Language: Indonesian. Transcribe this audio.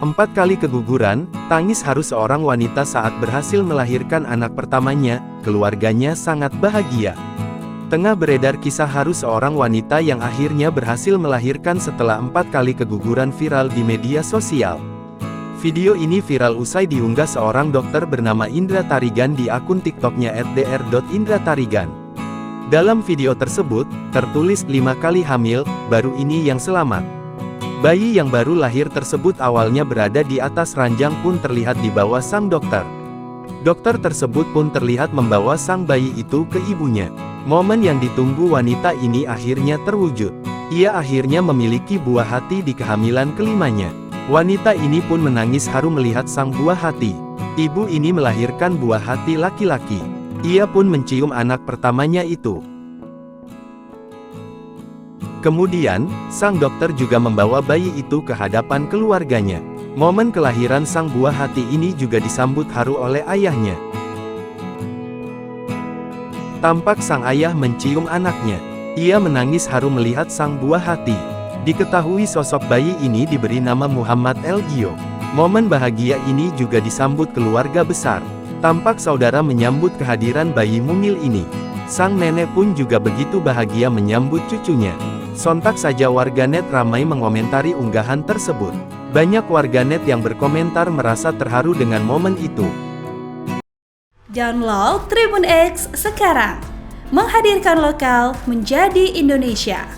4 kali keguguran, tangis haru seorang wanita saat berhasil melahirkan anak pertamanya, keluarganya sangat bahagia. Tengah beredar kisah haru seorang wanita yang akhirnya berhasil melahirkan setelah 4 kali keguguran viral di media sosial. Video ini viral usai diunggah seorang dokter bernama Indra Tarigan di akun TikToknya @dr.indratarigan. Dalam video tersebut, tertulis 5 kali hamil, baru ini yang selamat. Bayi yang baru lahir tersebut awalnya berada di atas ranjang pun terlihat di bawah sang dokter. Dokter tersebut pun terlihat membawa sang bayi itu ke ibunya. Momen yang ditunggu wanita ini akhirnya terwujud. Ia akhirnya memiliki buah hati di kehamilan kelimanya. Wanita ini pun menangis haru melihat sang buah hati. Ibu ini melahirkan buah hati laki-laki. Ia pun mencium anak pertamanya itu. Kemudian, sang dokter juga membawa bayi itu ke hadapan keluarganya. Momen kelahiran sang buah hati ini juga disambut haru oleh ayahnya. Tampak sang ayah mencium anaknya. Ia menangis haru melihat sang buah hati. Diketahui sosok bayi ini diberi nama Muhammad Elgio. Momen bahagia ini juga disambut keluarga besar. Tampak saudara menyambut kehadiran bayi mungil ini. Sang nenek pun juga begitu bahagia menyambut cucunya. Sontak saja warganet ramai mengomentari unggahan tersebut. Banyak warganet yang berkomentar merasa terharu dengan momen itu. Download Tribun X sekarang, menghadirkan lokal menjadi Indonesia.